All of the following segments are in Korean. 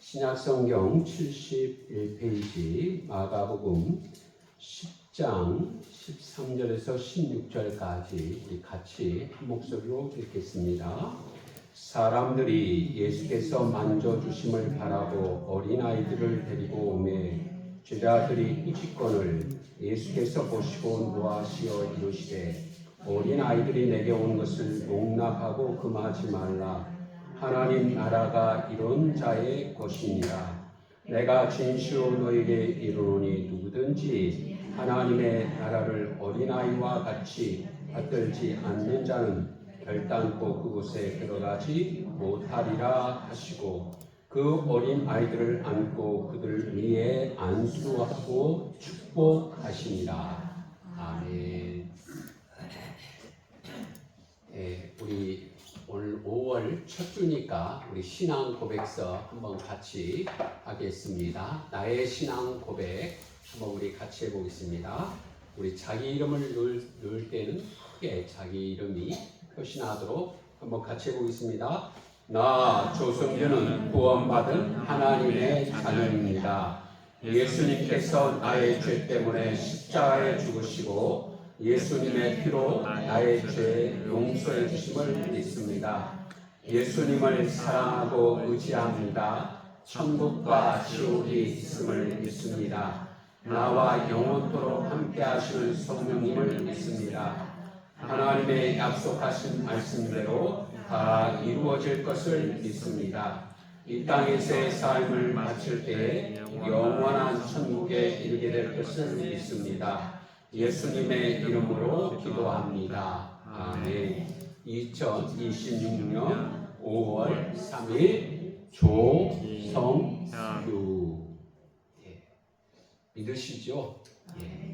신약성경 71페이지 마가복음 10장 13절에서 16절까지 우리 같이 한 목소리로 읽겠습니다. 사람들이 예수께서 만져주심을 바라고 어린아이들을 데리고 오매 제자들이 꾸짖거늘 예수께서 보시고 노하시어 이르시되 어린아이들이 내게 온 것을 농락하고 금하지 말라. 하나님 나라가 이런 자의 것이니라. 내가 진실로 너에게 이르노니 누구든지 하나님의 나라를 어린아이와 같이 받들지 않는 자는 결단코 그곳에 들어가지 못하리라 하시고 그 어린 아이들을 안고 그들 위에 안수하고 축복하시니라. 아멘. 우리 오늘 5월 첫 주니까 우리 신앙 고백서 한번 같이 하겠습니다. 나의 신앙 고백 한번 우리 같이 해보겠습니다. 우리 자기 이름을 넣을 때는 크게 자기 이름이 표시나도록 한번 같이 해보겠습니다. 나 조승규는 구원받은 하나님의 자녀입니다. 예수님께서 나의 죄 때문에 십자가에 죽으시고 예수님의 피로 나의 죄 용서해 주심을 믿습니다. 예수님을 사랑하고 의지합니다. 천국과 지옥이 있음을 믿습니다. 나와 영원토록 함께 하시는 성령님을 믿습니다. 하나님의 약속하신 말씀대로 다 이루어질 것을 믿습니다. 이 땅에서의 삶을 마칠 때에 영원한 천국에 이르게 될 것을 믿습니다. 예수님의 이름으로 기도합니다. 아멘. 2026년 5월 3일 조성규. 믿으시죠?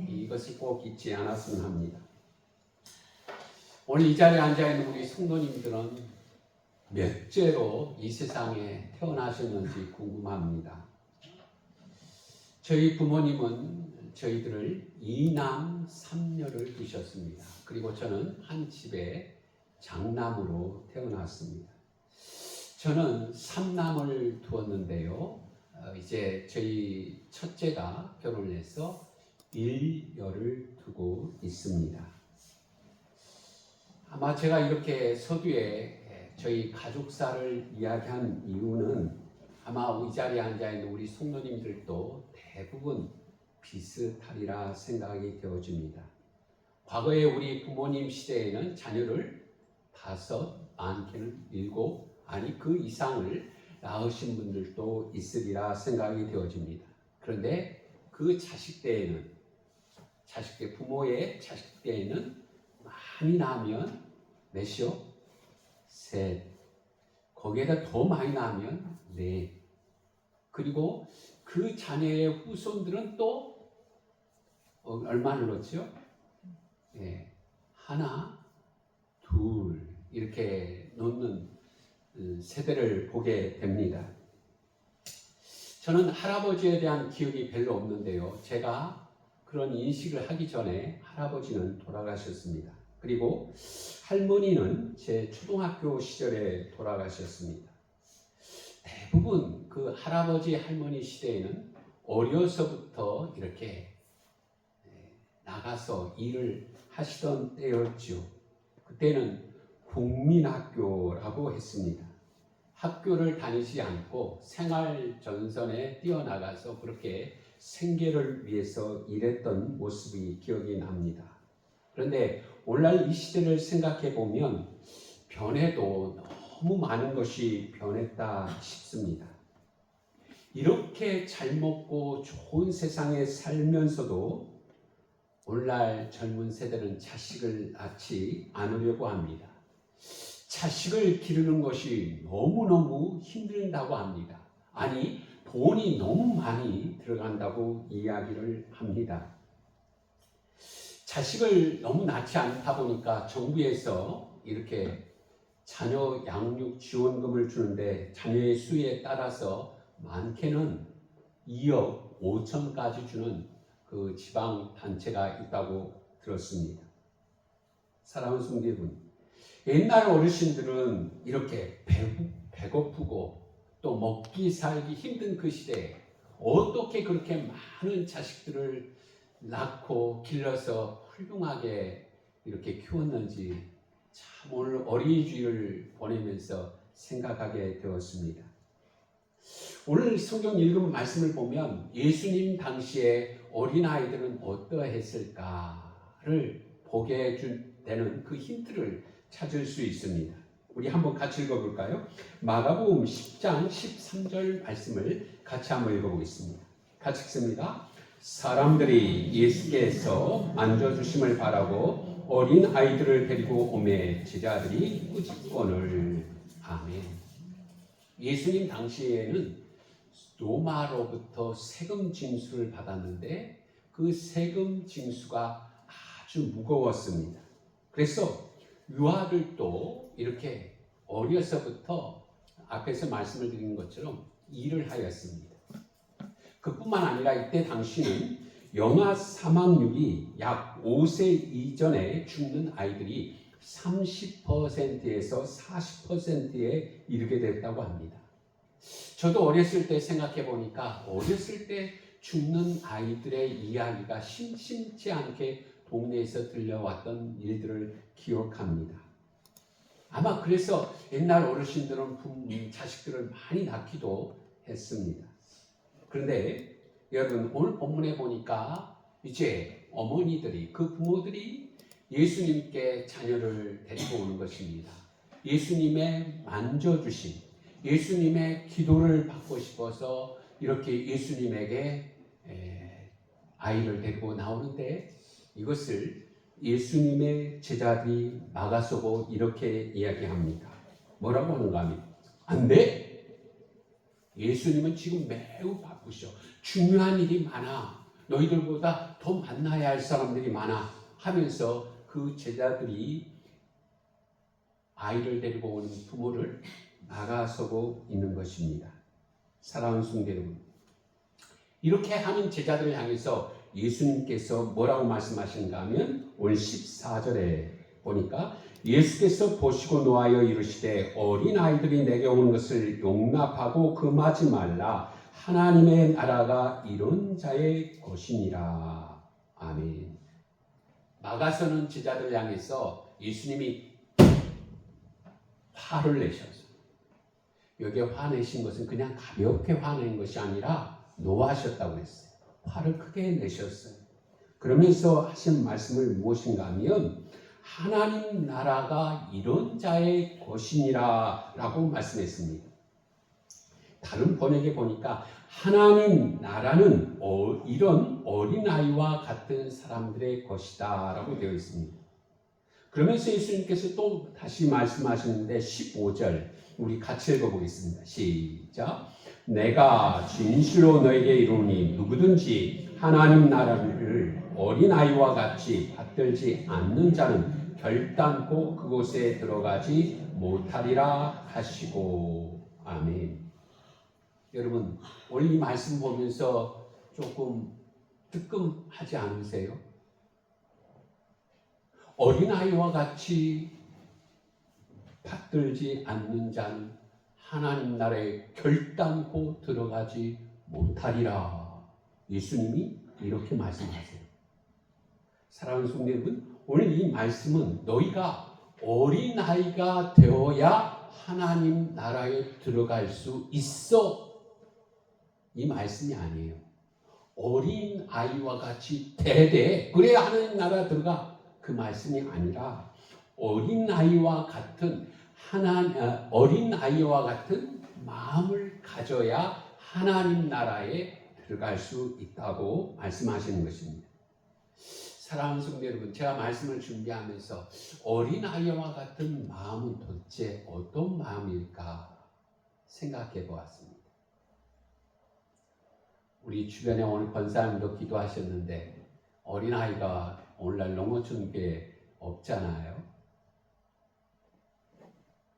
이것을 꼭 잊지 않았으면 합니다. 오늘 이 자리에 앉아있는 우리 성도님들은 몇째로 이 세상에 태어나셨는지 궁금합니다. 저희 부모님은 저희들을 2남 3녀를 두셨습니다. 그리고 저는 한 집에 장남으로 태어났습니다. 저는 3남을 두었는데요. 이제 저희 첫째가 결혼을 해서 1녀를 두고 있습니다. 아마 제가 이렇게 서두에 저희 가족사를 이야기한 이유는 아마 이 자리에 앉아있는 우리 성도님들도 대부분 비슷하리라 생각이 되어집니다. 과거에 우리 부모님 시대에는 자녀를 5, 많게는 7, 아니 그 이상을 낳으신 분들도 있으리라 생각이 되어집니다. 그런데 그 부모의 자식 때에는 많이 낳으면 몇이요? 3. 거기에다 더 많이 낳으면 4. 그리고 그 자녀의 후손들은 또 얼마를 넣었죠? 1, 2 이렇게 놓는 세대를 보게 됩니다. 저는 할아버지에 대한 기억이 별로 없는데요. 제가 그런 인식을 하기 전에 할아버지는 돌아가셨습니다. 그리고 할머니는 제 초등학교 시절에 돌아가셨습니다. 대부분 그 할아버지 할머니 시대에는 어려서부터 이렇게 나가서 일을 하시던 때였죠. 그때는 국민학교라고 했습니다. 학교를 다니지 않고 생활 전선에 뛰어나가서 그렇게 생계를 위해서 일했던 모습이 기억이 납니다. 그런데 오늘날 이 시대를 생각해 보면 변해도 너무 많은 것이 변했다 싶습니다. 이렇게 잘 먹고 좋은 세상에 살면서도 오늘날 젊은 세대는 자식을 낳지 않으려고 합니다. 자식을 기르는 것이 너무너무 힘들다고 합니다. 아니, 돈이 너무 많이 들어간다고 이야기를 합니다. 자식을 너무 낳지 않다 보니까 정부에서 이렇게 자녀 양육 지원금을 주는데 자녀의 수에 따라서 많게는 2억 5천까지 주는 그 지방 단체가 있다고 들었습니다. 사랑하는 성도분, 옛날 어르신들은 이렇게 배고프고 또 먹기 살기 힘든 그 시대에 어떻게 그렇게 많은 자식들을 낳고 길러서 훌륭하게 이렇게 키웠는지 참 오늘 어린이 주일을 보내면서 생각하게 되었습니다. 오늘 성경 읽은 말씀을 보면 예수님 당시에 어린아이들은 어떠했을까를 보게 되는 그 힌트를 찾을 수 있습니다. 우리 한번 같이 읽어볼까요? 마가복음 10장 13절 말씀을 같이 한번 읽어보겠습니다. 같이 읽습니다. 사람들이 예수께서 만져주심을 바라고 어린 아이들을 데리고 오매 제자들이 꾸짖거늘. 아멘. 예수님 당시에는 로마로부터 세금 징수를 받았는데 그 세금 징수가 아주 무거웠습니다. 그래서 유아들도 이렇게 어려서부터 앞에서 말씀을 드린 것처럼 일을 하였습니다. 그뿐만 아니라 이때 당시는 영아 사망률이 약 5세 이전에 죽는 아이들이 30%에서 40%에 이르게 됐다고 합니다. 저도 어렸을 때 생각해 보니까 어렸을 때 죽는 아이들의 이야기가 심심치 않게 동네에서 들려왔던 일들을 기억합니다. 아마 그래서 옛날 어르신들은 자식들을 많이 낳기도 했습니다. 그런데 여러분 오늘 본문에 보니까 이제 어머니들이 그 부모들이 예수님께 자녀를 데리고 오는 것입니다. 예수님의 만져주심, 예수님의 기도를 받고 싶어서 이렇게 예수님에게 아이를 데리고 나오는데 이것을 예수님의 제자들이 막아서고 이렇게 이야기합니다. 뭐라고 하는가 하면 안 돼! 예수님은 지금 매우 바쁘셔. 중요한 일이 많아. 너희들보다 더 만나야 할 사람들이 많아. 하면서 그 제자들이 아이를 데리고 오는 부모를 막아서고 있는 것입니다. 사랑하는 성도 여러분, 이렇게 하는 제자들을 향해서 예수님께서 뭐라고 말씀하시는가 하면 오늘 14절에 보니까 예수께서 보시고 노하여 이르시되 어린아이들이 내게 오는 것을 용납하고 금하지 말라. 하나님의 나라가 이런 자의 것이니라. 아멘. 막아서는 제자들 향해서 예수님이 화를 내셨어요. 여기에 화내신 것은 그냥 가볍게 화낸 것이 아니라 노하셨다고 했어요. 화를 크게 내셨어요. 그러면서 하신 말씀을 무엇인가 하면 하나님 나라가 이런 자의 것이니라 라고 말씀했습니다. 다른 번역에 보니까 하나님 나라는 이런 어린아이와 같은 사람들의 것이다 라고 되어 있습니다. 그러면서 예수님께서 또 다시 말씀하시는데 15절 우리 같이 읽어보겠습니다. 시작. 내가 진실로 너에게 이르노니 누구든지 하나님 나라를 어린아이와 같이 받들지 않는 자는 결단코 그곳에 들어가지 못하리라 하시고. 아멘. 여러분 오늘 이 말씀 보면서 조금 뜨끔하지 않으세요? 어린아이와 같이 받들지 않는 자는 하나님 나라에 결단코 들어가지 못하리라. 예수님이 이렇게 말씀하세요. 사랑하는 성도 여러분, 오늘 이 말씀은 너희가 어린아이가 되어야 하나님 나라에 들어갈 수 있어. 이 말씀이 아니에요. 어린아이와 같이 그래야 하나님 나라 들어가. 그 말씀이 아니라 어린아이와 같은 마음을 가져야 하나님 나라에 들어갈 수 있다고 말씀하시는 것입니다. 사랑하는 성도 여러분, 제가 말씀을 준비하면서 어린아이와 같은 마음은 도대체 어떤 마음일까 생각해 보았습니다. 우리 주변에 오늘 권사님도 기도하셨는데 어린아이가 오늘날 농어촌교회 없잖아요.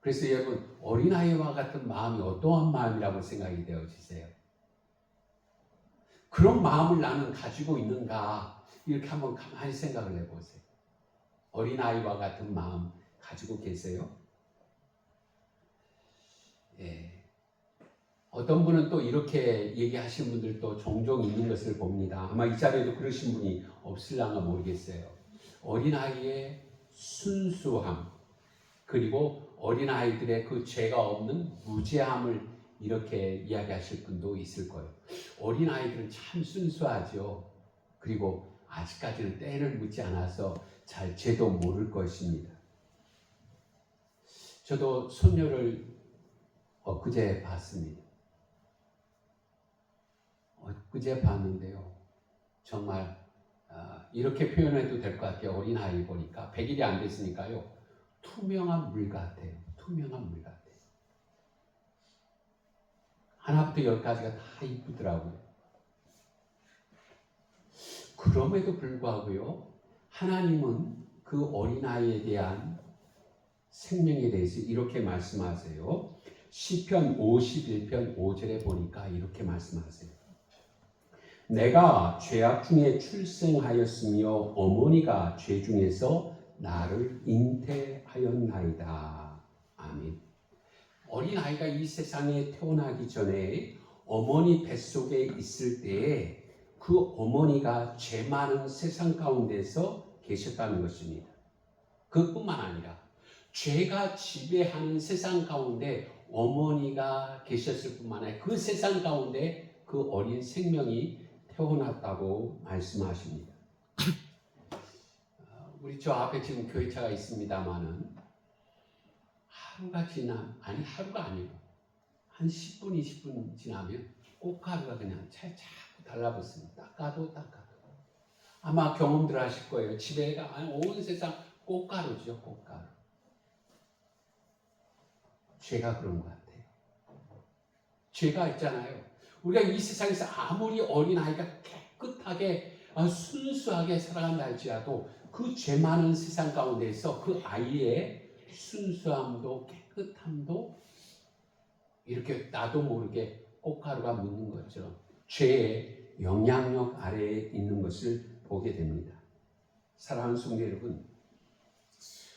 그래서 여러분 어린아이와 같은 마음이 어떠한 마음이라고 생각이 되어지세요? 그런 마음을 나는 가지고 있는가? 이렇게 한번 가만히 생각을 해보세요. 어린아이와 같은 마음 가지고 계세요? 예. 어떤 분은 또 이렇게 얘기하시는 분들도 종종 있는 것을 봅니다. 아마 이 자리에도 그러신 분이 없을랑가 모르겠어요. 어린아이의 순수함, 그리고 어린아이들의 그 죄가 없는 무죄함을 이렇게 이야기하실 분도 있을 거예요. 어린아이들은 참 순수하죠. 그리고 아직까지는 때를 묻지 않아서 잘 죄도 모를 것입니다. 저도 손녀를 엊그제 봤습니다. 엊그제 봤는데요. 정말 이렇게 표현해도 될 것 같아요. 어린아이 보니까 100일이 안 됐으니까요. 투명한 물 같아요. 투명한 물 같아요. 하나부터 열까지가 다 이쁘더라고요. 그럼에도 불구하고요. 하나님은 그 어린아이에 대한 생명에 대해서 이렇게 말씀하세요. 시편 51편 5절에 보니까 이렇게 말씀하세요. 내가 죄악 중에 출생하였으며 어머니가 죄 중에서 나를 잉태하였나이다. 아멘. 어린아이가 이 세상에 태어나기 전에 어머니 뱃속에 있을 때에 그 어머니가 죄 많은 세상 가운데서 계셨다는 것입니다. 그뿐만 아니라 죄가 지배하는 세상 가운데 어머니가 계셨을 뿐만 아니라 그 세상 가운데 그 어린 생명이 태어났다고 말씀하십니다. 우리 저 앞에 지금 교회차가 있습니다만은 하루가 아니에요. 한 10분, 20분 지나면 꽃가루가 그냥 차에 자꾸 달라붙습니다. 닦아도. 아마 경험들 하실 거예요. 집에가 온 세상 꽃가루죠, 꽃가루. 죄가 그런 것 같아요. 죄가 있잖아요. 우리가 이 세상에서 아무리 어린아이가 깨끗하게 순수하게 살아간다 할지라도 그 죄 많은 세상 가운데서 그 아이의 순수함도 깨끗함도 이렇게 나도 모르게 꽃가루가 묻는 것처럼 죄의 영향력 아래에 있는 것을 보게 됩니다. 사랑하는 성도 여러분,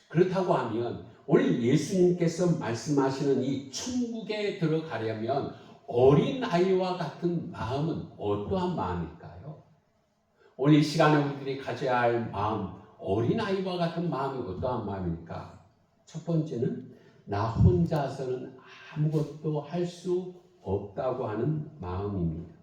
그렇다고 하면 오늘 예수님께서 말씀하시는 이 천국에 들어가려면 어린아이와 같은 마음은 어떠한 마음일까요? 오늘 이 시간에 우리들이 가져야 할 마음, 어린아이와 같은 마음이 어떠한 마음일까? 첫 번째는 나 혼자서는 아무것도 할 수 없다고 하는 마음입니다.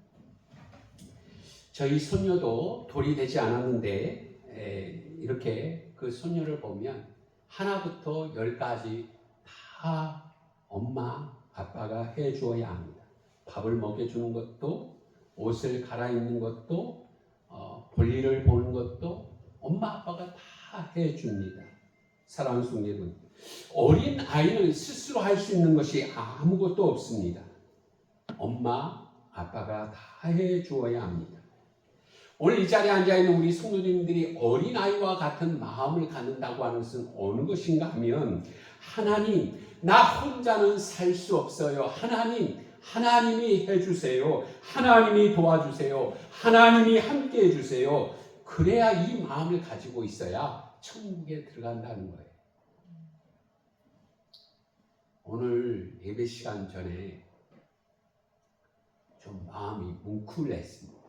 저희 손녀도 돌이 되지 않았는데 이렇게 그 손녀를 보면 하나부터 10까지 다 엄마, 아빠가 해주어야 합니다. 밥을 먹여주는 것도, 옷을 갈아입는 것도, 볼일을 보는 것도 엄마, 아빠가 다 해줍니다. 사랑하는 성도 여러분, 어린 아이는 스스로 할 수 있는 것이 아무것도 없습니다. 엄마, 아빠가 다 해주어야 합니다. 오늘 이 자리에 앉아있는 우리 성도님들이 어린아이와 같은 마음을 갖는다고 하는 것은 어느 것인가 하면 하나님, 나 혼자는 살 수 없어요. 하나님이 해주세요. 하나님이 도와주세요. 하나님이 함께 해주세요. 그래야 이 마음을 가지고 있어야 천국에 들어간다는 거예요. 오늘 예배 시간 전에 좀 마음이 뭉클했습니다.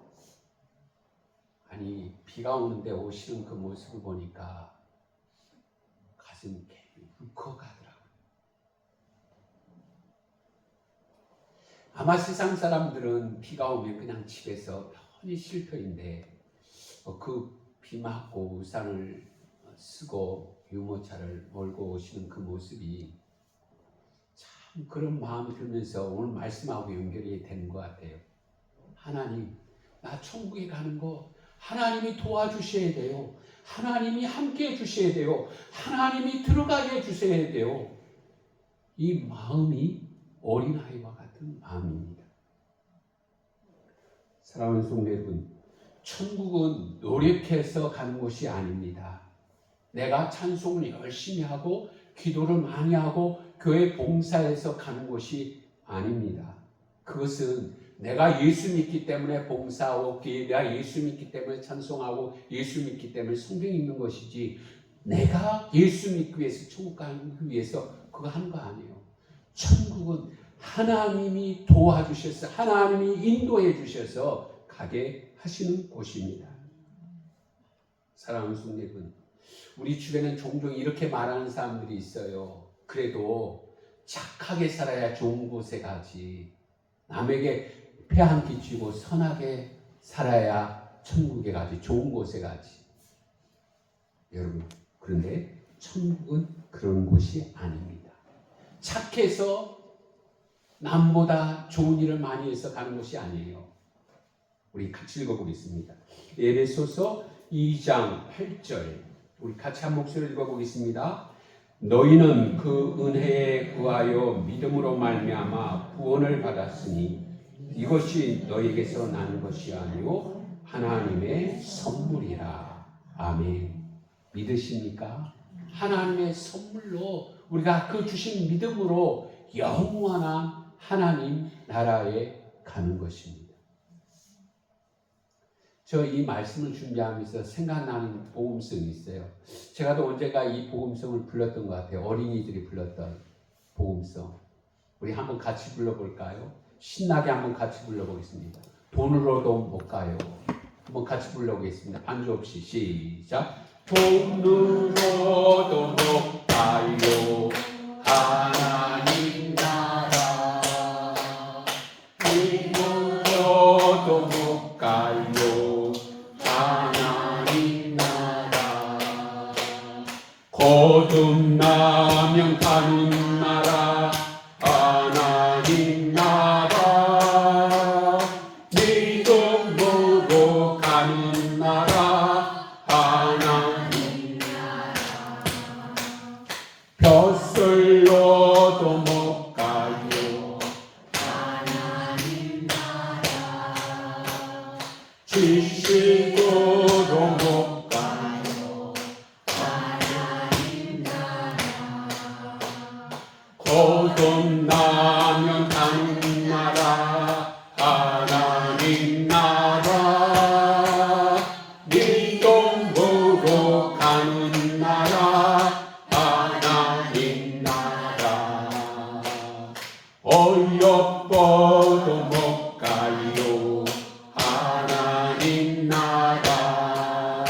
아니, 비가 오는데 오시는 그 모습을 보니까 가슴이 울컥하더라고요. 아마 세상 사람들은 비가 오면 그냥 집에서 편히 쉴 터인데 그 비 맞고 우산을 쓰고 유모차를 몰고 오시는 그 모습이 참 그런 마음이 들면서 오늘 말씀하고 연결이 되는 것 같아요. 하나님, 나 천국에 가는 거 하나님이 도와주셔야 돼요. 하나님이 함께 해주셔야 돼요. 하나님이 들어가게 해주셔야 돼요. 이 마음이 어린아이와 같은 마음입니다. 사랑하는 성도 여러분, 천국은 노력해서 가는 곳이 아닙니다. 내가 찬송을 열심히 하고 기도를 많이 하고 교회 봉사해서 가는 곳이 아닙니다. 그것은 내가 예수 믿기 때문에 봉사하고 내가 예수 믿기 때문에 찬송하고 예수 믿기 때문에 성경 읽는 것이지 내가 예수 믿기 위해서 천국 가기 위해서 그거 하는 거 아니에요. 천국은 하나님이 도와주셔서 하나님이 인도해 주셔서 가게 하시는 곳입니다. 사랑하는 성도분, 우리 주변엔 종종 이렇게 말하는 사람들이 있어요. 그래도 착하게 살아야 좋은 곳에 가지. 남에게 폐 안 끼치고 선하게 살아야 천국에 가지. 좋은 곳에 가지. 여러분, 그런데 천국은 그런 곳이 아닙니다. 착해서 남보다 좋은 일을 많이 해서 가는 곳이 아니에요. 우리 같이 읽어보겠습니다. 에베소서 2장 8절 우리 같이 한 목소리를 읽어보겠습니다. 너희는 그 은혜에 구하여 믿음으로 말미암아 구원을 받았으니 이것이 너희에게서 나는 것이 아니요 하나님의 선물이라. 아멘. 믿으십니까? 하나님의 선물로 우리가 그 주신 믿음으로 영원한 하나님 나라에 가는 것입니다. 저 이 말씀을 준비하면서 생각나는 복음성이 있어요. 제가 또 언젠가 이 복음성을 불렀던 것 같아요. 어린이들이 불렀던 복음성. 우리 한번 같이 불러볼까요? 신나게 한번 같이 불러보겠습니다. 돈으로도 못 가요. 한번 같이 불러보겠습니다. 반주 없이 시작. 돈으로도 못 가요. 하나님 나라. 힘으로도 못 가요. 거듭나면 가는 나라 하나님 나라. 믿음으로 가는 나라 하나님 나라. 벼슬로도 못 가요. 하나님 나라. 지식으로 못 거듭나면 가는 나라 하나님 나라. 믿음으로 가는 나라 하나님 나라. 어여뻐도 못 가요. 하나님 나라.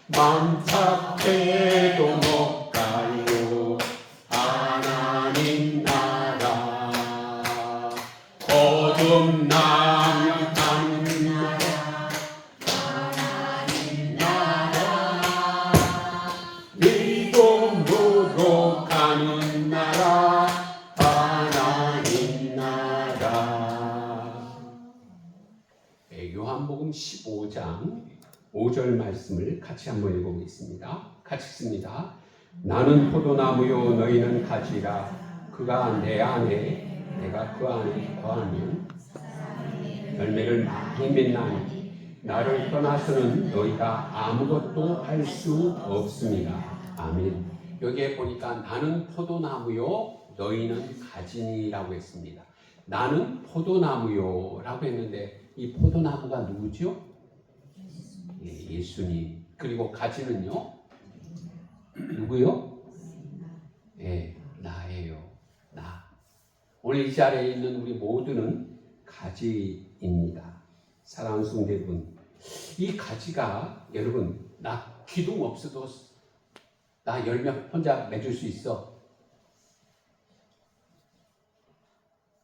맘 착해도 못 가요. 하나님 나라. 거듭나면 가는 나라 하나님 나라. 믿음으로 가는 나라 하나님 나라. 요한복음 15장 5절 말씀을 같이 한번 읽어보겠습니다. 같이 씁니다. 나는 포도나무요 너희는 가지라. 그가 내 안에 내가 그 안에 거하면 열매를 많이 맺나니 나를 떠나서는 너희가 아무것도 할 수 없습니다. 아멘. 여기에 보니까 나는 포도나무요 너희는 가지니라고 했습니다. 나는 포도나무요 라고 했는데 이 포도나무가 누구죠? 예수님. 그리고 가지는요? 누구요? 예, 나예요. 나. 오늘 이 자리에 있는 우리 모두는 가지입니다. 사랑하는 성도분, 이 가지가 여러분 나 기둥 없어도 나 열매 혼자 맺을 수 있어.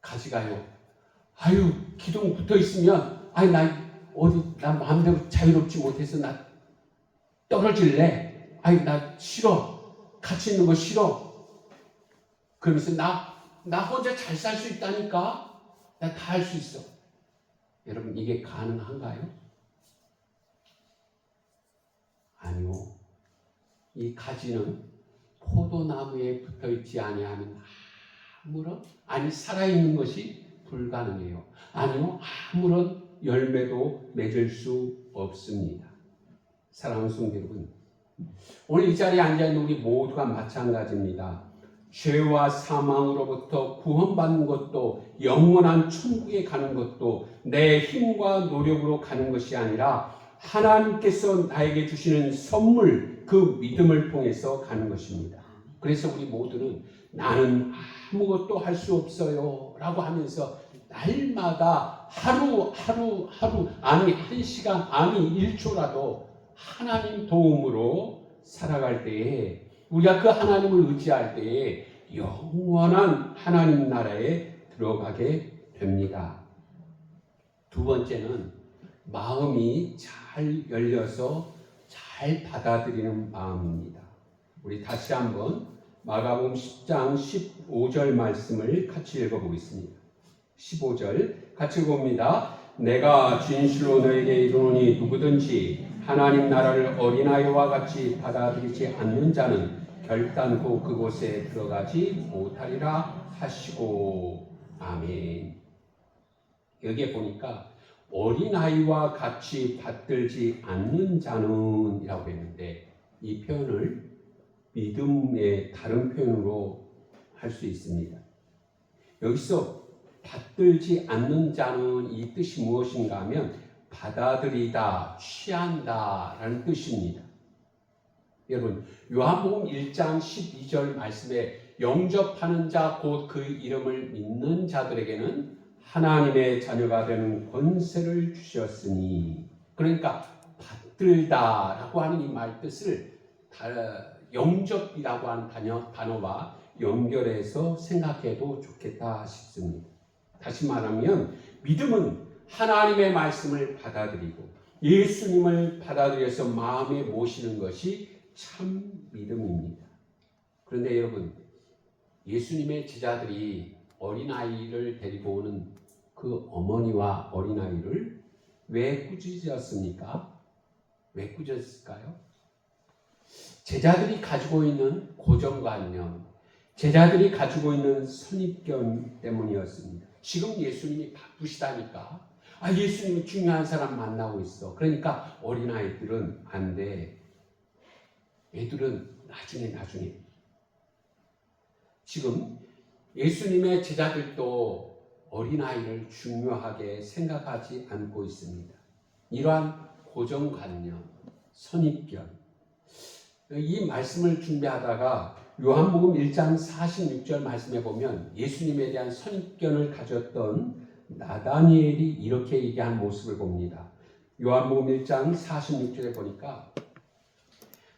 가지가요. 아유 기둥 붙어 있으면 아이 나 마음대로 자유롭지 못해서 나 떨어질래. 아이 나 싫어. 같이 있는 거 싫어. 그러면서 나 혼자 잘 살 수 있다니까. 나 다 할 수 있어. 여러분 이게 가능한가요? 아니요. 이 가지는 포도나무에 붙어있지 아니하면 아니 살아있는 것이 불가능해요. 아니요. 아무런 열매도 맺을 수 없습니다. 사랑하는 성도 여러분, 오늘 이 자리에 앉아있는 우리 모두가 마찬가지입니다. 죄와 사망으로부터 구원받는 것도 영원한 천국에 가는 것도 내 힘과 노력으로 가는 것이 아니라 하나님께서 나에게 주시는 선물, 그 믿음을 통해서 가는 것입니다. 그래서 우리 모두는 나는 아무것도 할 수 없어요 라고 하면서 날마다 하루 아니 1시간 아니 1초라도 하나님 도움으로 살아갈 때에 우리가 그 하나님을 의지할 때에 영원한 하나님 나라에 들어가게 됩니다. 두 번째는 마음이 잘 열려서 잘 받아들이는 마음입니다. 우리 다시 한번 마가복음 10장 15절 말씀을 같이 읽어보겠습니다. 15절 같이 봅니다. 내가 진실로 너에게 이르노니 누구든지 하나님 나라를 어린아이와 같이 받아들이지 않는 자는 결단코 그곳에 들어가지 못하리라 하시고 아멘. 여기에 보니까 어린아이와 같이 받들지 않는 자는 이라고 했는데 이 표현을 믿음의 다른 표현으로 할 수 있습니다. 여기서 받들지 않는 자는 이 뜻이 무엇인가 하면 받아들이다, 취한다 라는 뜻입니다. 여러분 요한복음 1장 12절 말씀에 영접하는 자 곧 그 이름을 믿는 자들에게는 하나님의 자녀가 되는 권세를 주셨으니, 그러니까 받들다라고 하는 이 말 뜻을 영접이라고 하는 단어와 연결해서 생각해도 좋겠다 싶습니다. 다시 말하면 믿음은 하나님의 말씀을 받아들이고 예수님을 받아들여서 마음에 모시는 것이 참 믿음입니다. 그런데 여러분, 예수님의 제자들이 어린아이를 데리고 오는 그 어머니와 어린아이를 왜 꾸짖었습니까? 왜 꾸짖었을까요? 제자들이 가지고 있는 고정관념, 제자들이 가지고 있는 선입견 때문이었습니다. 지금 예수님이 바쁘시다니까, 예수님이 중요한 사람 만나고 있어. 그러니까 어린아이들은 안 돼. 애들은 나중에. 지금 예수님의 제자들도 어린아이를 중요하게 생각하지 않고 있습니다. 이러한 고정관념, 선입견. 이 말씀을 준비하다가 요한복음 1장 46절 말씀에 보면 예수님에 대한 선입견을 가졌던 나다니엘이 이렇게 얘기한 모습을 봅니다. 요한복음 1장 46절에 보니까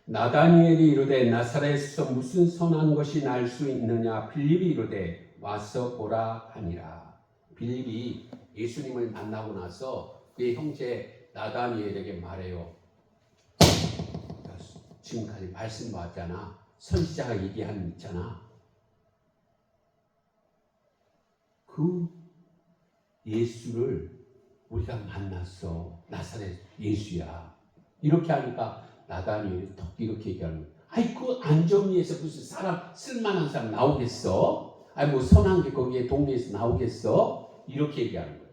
나다니엘이 이르되 나사렛에서 무슨 선한 것이 날 수 있느냐 빌립이 이르되 와서 보라 하니라. 빌립이 예수님을 만나고 나서 그의 형제 나다니엘에게 말해요. 지금까지 말씀 봤잖아. 선지자가 얘기한 있잖아. 그 예수를 우리가 만났어. 나사렛 예수야. 이렇게 하니까 나다니엘이 턱 이렇게 얘기하는 거야. 그 안정리에서 무슨 사람 쓸만한 사람 나오겠어? 뭐 선한 게 거기에 동네에서 나오겠어? 이렇게 얘기하는 거예요.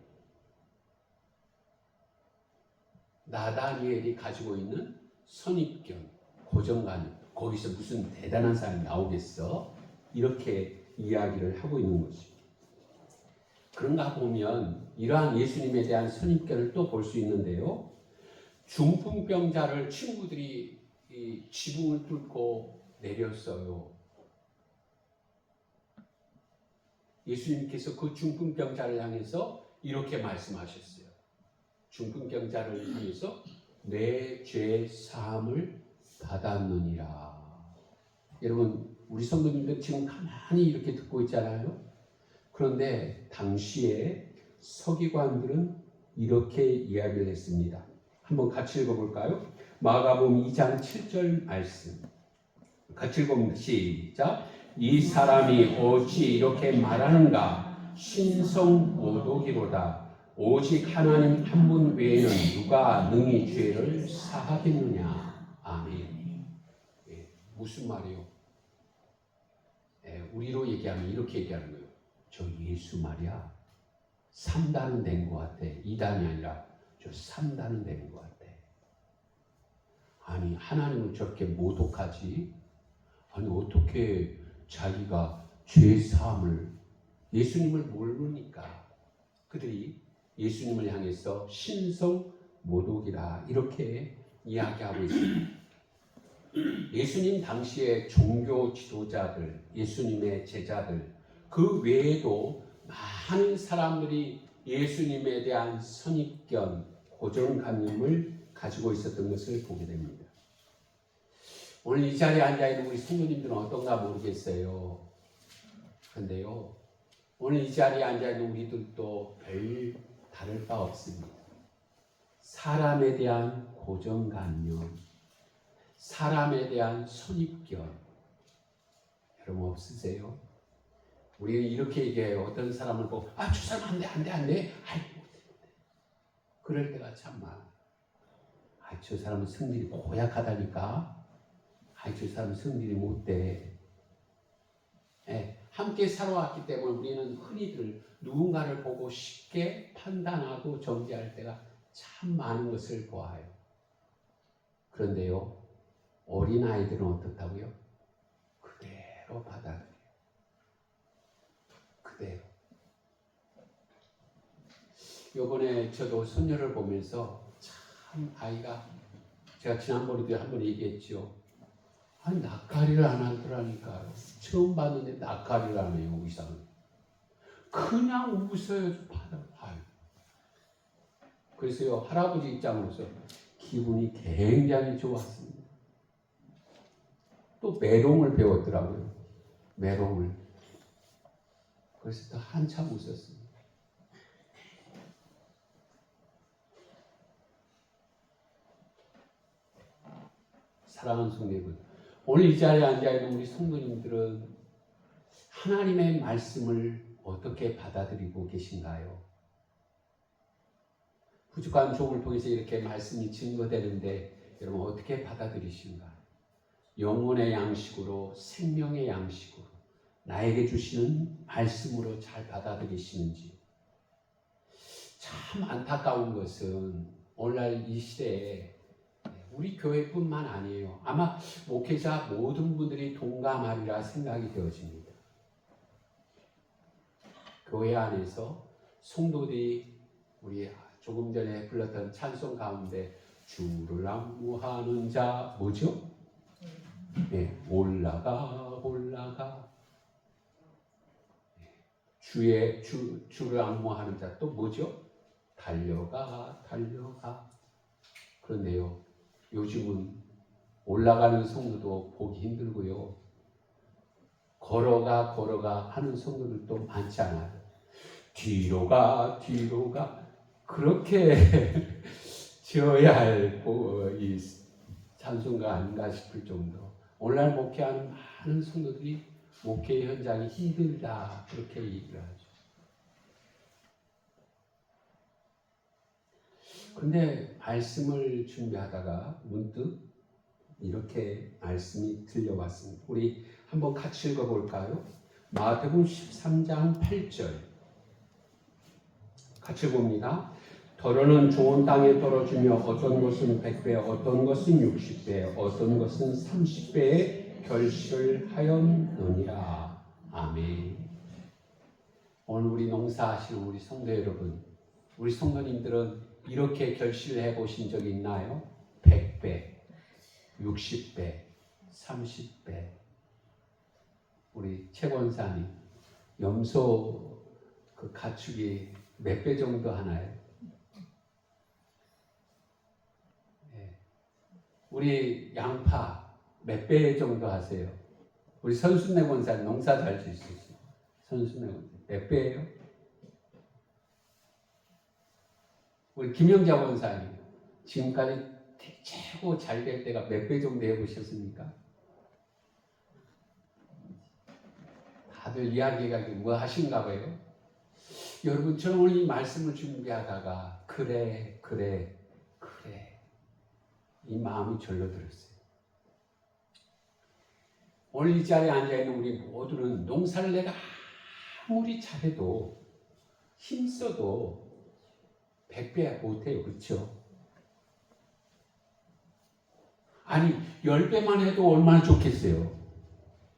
나다니엘이 가지고 있는 선입견, 고정관념, 거기서 무슨 대단한 사람이 나오겠어? 이렇게 이야기를 하고 있는 것입니다. 그런가 보면 이러한 예수님에 대한 선입견을 또 볼 수 있는데요. 중풍병자를 친구들이 지붕을 뚫고 내렸어요. 예수님께서 그 중풍병자를 향해서 이렇게 말씀하셨어요. 중풍병자를 향해서 내 죄 사함을 받았느니라. 여러분, 우리 성도님들 지금 가만히 이렇게 듣고 있잖아요. 그런데 당시에 서기관들은 이렇게 이야기를 했습니다. 한번 같이 읽어볼까요? 마가복음 2장 7절 말씀 같이 읽어봅니다. 시작. 이 사람이 어찌 이렇게 말하는가? 신성모독이로다. 오직 하나님 한 분 외에는 누가 능히 죄를 사하겠느냐. 아멘. 무슨 말이요? 우리로 얘기하면 이렇게 얘기하는 거예요. 저 예수 말이야 3단은 된 것 같아. 2단이 아니라 저 3단은 된 것 같아. 아니 하나님을 저렇게 모독하지? 아니 어떻게 자기가 죄 사함을, 예수님을 모르니까 그들이 예수님을 향해서 신성 모독이라 이렇게 이야기하고 있습니다. 예수님 당시의 종교 지도자들, 예수님의 제자들, 그 외에도 많은 사람들이 예수님에 대한 선입견, 고정관념을 가지고 있었던 것을 보게 됩니다. 오늘 이 자리에 앉아있는 우리 성도님들은 어떤가 모르겠어요. 그런데요, 오늘 이 자리에 앉아있는 우리들도 별 다를 바 없습니다. 사람에 대한 고정관념, 사람에 대한 선입견, 여러분 없으세요? 우리는 이렇게 얘기해요. 어떤 사람을 보고 저 사람 안 돼. 그럴 때가 참 많아. 저 사람은 성질이 고약하다니까. 저 사람은 성질이 못돼. 함께 살아왔기 때문에 우리는 흔히들 누군가를 보고 쉽게 판단하고 정죄할 때가 참 많은 것을 보아요. 그런데요, 어린아이들은 어떻다고요? 그대로 받아들여요. 그대로. 요번에 저도 손녀를 보면서 참 아이가, 제가 지난번에도 한번 얘기했죠. 낯가리를 안 하더라니까요. 처음 봤는데 낯가리를 안 해요. 의상을. 그냥 웃어요. 그래서요, 할아버지 입장으로서 기분이 굉장히 좋았습니다. 또 메롱을 배웠더라고요. 메롱을. 그래서 또 한참 웃었습니다. 사랑하는 성도님들, 오늘 이 자리에 앉아있는 우리 성도님들은 하나님의 말씀을 어떻게 받아들이고 계신가요? 부족한 종을 통해서 이렇게 말씀이 증거되는데 여러분 어떻게 받아들이신가? 영혼의 양식으로, 생명의 양식으로, 나에게 주시는 말씀으로 잘 받아들이시는지. 참 안타까운 것은 오늘날 이 시대에 우리 교회뿐만 아니에요. 아마 목회자 모든 분들이 동감하리라 생각이 되어집니다. 교회 안에서 성도들이 우리 조금 전에 불렀던 찬송 가운데 주를 안무하는 자 뭐죠? 올라가 주를 안무하는 자 또 뭐죠? 달려가. 그런데요, 요즘은 올라가는 성도도 보기 힘들고요, 걸어가 하는 성도들도 많지 않아요. 뒤로 가 그렇게 지어야 할 이 찬송가 아닌가 싶을 정도로 오늘날 목회하는 많은 성도들이 목회 현장이 힘들다 그렇게 얘기를 하죠. 근데 말씀을 준비하다가 문득 이렇게 말씀이 들려왔습니다. 우리 한번 같이 읽어볼까요? 마태복음 13장 8절 같이 봅니다. 더러는 좋은 땅에 떨어지며 어떤 것은 100배, 어떤 것은 60배, 어떤 것은 30배의 결실을 하였느니라. 아멘. 오늘 우리 농사하시는 우리 성도 여러분, 우리 성도님들은 이렇게 결실을 해보신 적이 있나요? 100배, 60배, 30배. 우리 최 권사님, 염소 그 가축이 몇 배 정도 하나요? 우리 양파 몇 배 정도 하세요? 우리 선순례 권사님 농사 잘 지으시죠? 선순례 권사님 몇 배예요? 우리 김영자 권사님 지금까지 최고 잘 될 때가 몇 배 정도 해보셨습니까? 다들 이야기가 뭐 하신가 봐요. 여러분, 저는 오늘 이 말씀을 준비하다가 그래 이 마음이 절로 들었어요. 오늘 이 자리에 앉아있는 우리 모두는 농사를 내가 아무리 잘해도 힘써도 100배 못해요. 그렇죠? 아니 10배만 해도 얼마나 좋겠어요.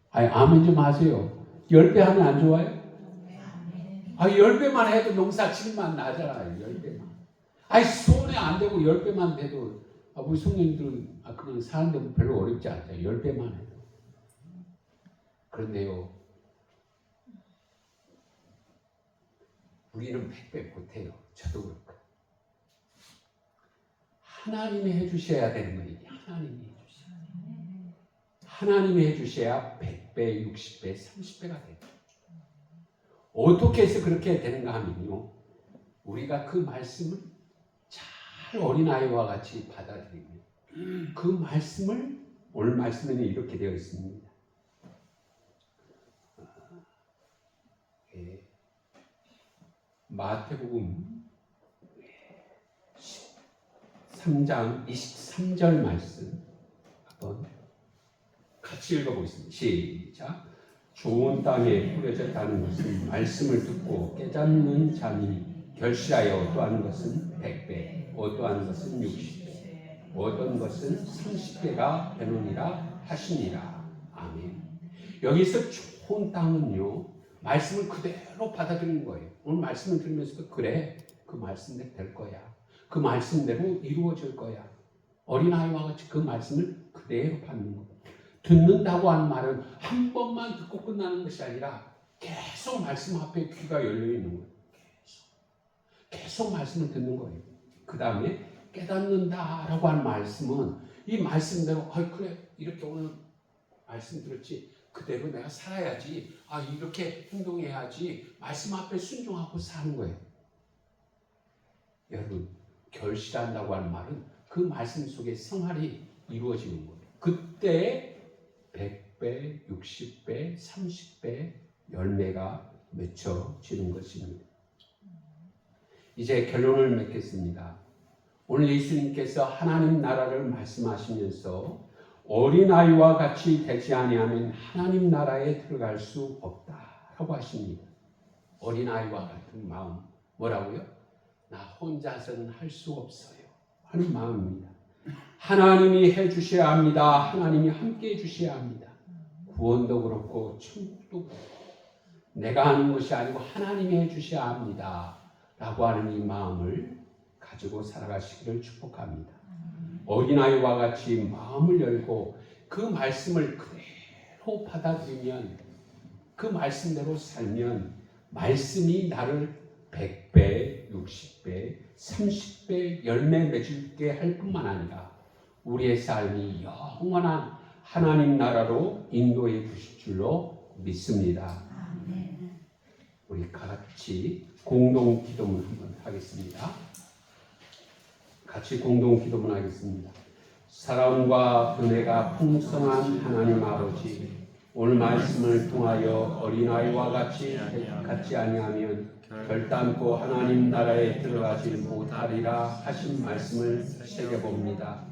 아멘 좀 하세요. 10배 하면 안 좋아요? 10배만 해도 농사 질만 나잖아요. 10배만. 손에 안 대고 10배만 돼도 우리 성령님들은 그냥 사는데 별로 어렵지 않아요. 10배만 해도. 그런데요, 우리는 100배 못해요. 저도 그렇고. 하나님이 해주셔야 되는 거예요. 하나님이 해주셔야 100배, 60배, 30배가 돼요. 어떻게 해서 그렇게 되는가 하면요, 우리가 그 말씀을 잘 어린아이와 같이 받아들이면, 그 말씀을, 오늘 말씀에는 이렇게 되어 있습니다. 마태복음 13장 23절 말씀 한번 같이 읽어보겠습니다. 시작. 좋은 땅에 뿌려졌다는 것은 말씀을 듣고 깨닫는 자니 결실하여 어떠한 것은 100배, 어떠한 것은 60배, 어떤 것은 30배가 되느니라 하시니라. 아멘. 여기서 좋은 땅은요, 말씀을 그대로 받아들이는 거예요. 오늘 말씀을 들으면서도 그래, 그 말씀대로 될 거야. 그 말씀대로 이루어질 거야. 어린아이와 같이 그 말씀을 그대로 받는 거예요. 듣는다고 하는 말은 한 번만 듣고 끝나는 것이 아니라 계속 말씀 앞에 귀가 열려 있는 거예요. 계속 말씀을 듣는 거예요. 그 다음에 깨닫는다라고 하는 말씀은 이 말씀대로 그래, 이렇게 오늘 말씀 들었지, 그대로 내가 살아야지, 이렇게 행동해야지, 말씀 앞에 순종하고 사는 거예요. 여러분, 결실한다고 하는 말은 그 말씀 속에 생활이 이루어지는 거예요. 그때 100배, 60배, 30배 열매가 맺혀지는 것입니다. 이제 결론을 맺겠습니다. 오늘 예수님께서 하나님 나라를 말씀하시면서 어린아이와 같이 되지 아니하면 하나님 나라에 들어갈 수 없다라고 하십니다. 어린아이와 같은 마음, 뭐라고요? 나 혼자서는 할 수 없어요 하는 마음입니다. 하나님이 해주셔야 합니다. 하나님이 함께 해주셔야 합니다. 구원도 그렇고 천국도 그렇고 내가 하는 것이 아니고 하나님이 해주셔야 합니다 라고 하는 이 마음을 가지고 살아가시기를 축복합니다. 어린아이와 같이 마음을 열고 그 말씀을 그대로 받아들이면, 그 말씀대로 살면 말씀이 나를 100배, 60배, 30배 열매 맺게 할 뿐만 아니라 우리의 삶이 영원한 하나님 나라로 인도해 주실 줄로 믿습니다. 우리 같이 공동 기도문 한번 하겠습니다. 같이 공동 기도문 하겠습니다. 사랑과 은혜가 풍성한 하나님 아버지, 오늘 말씀을 통하여 어린아이와 같이 아니하면 결단코 하나님 나라에 들어가지 못하리라 하신 말씀을 새겨봅니다.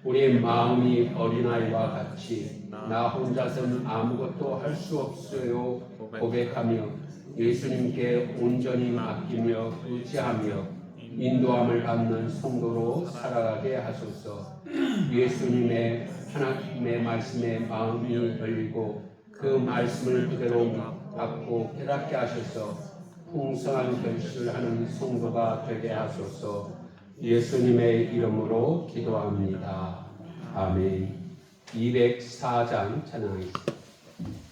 우리의 마음이 어린아이와 같이 나 혼자서는 아무것도 할 수 없어요 고백하며 예수님께 온전히 맡기며 의지하며 인도함을 받는 성도로 살아가게 하소서. 예수님의 하나님의 말씀에 마음이 열리고 그 말씀을 그대로 받고 깨닫게 하셔서 풍성한 결실을 하는 성도가 되게 하소서. 예수님의 이름으로 기도합니다. 아멘. 204장 찬양하겠습니다.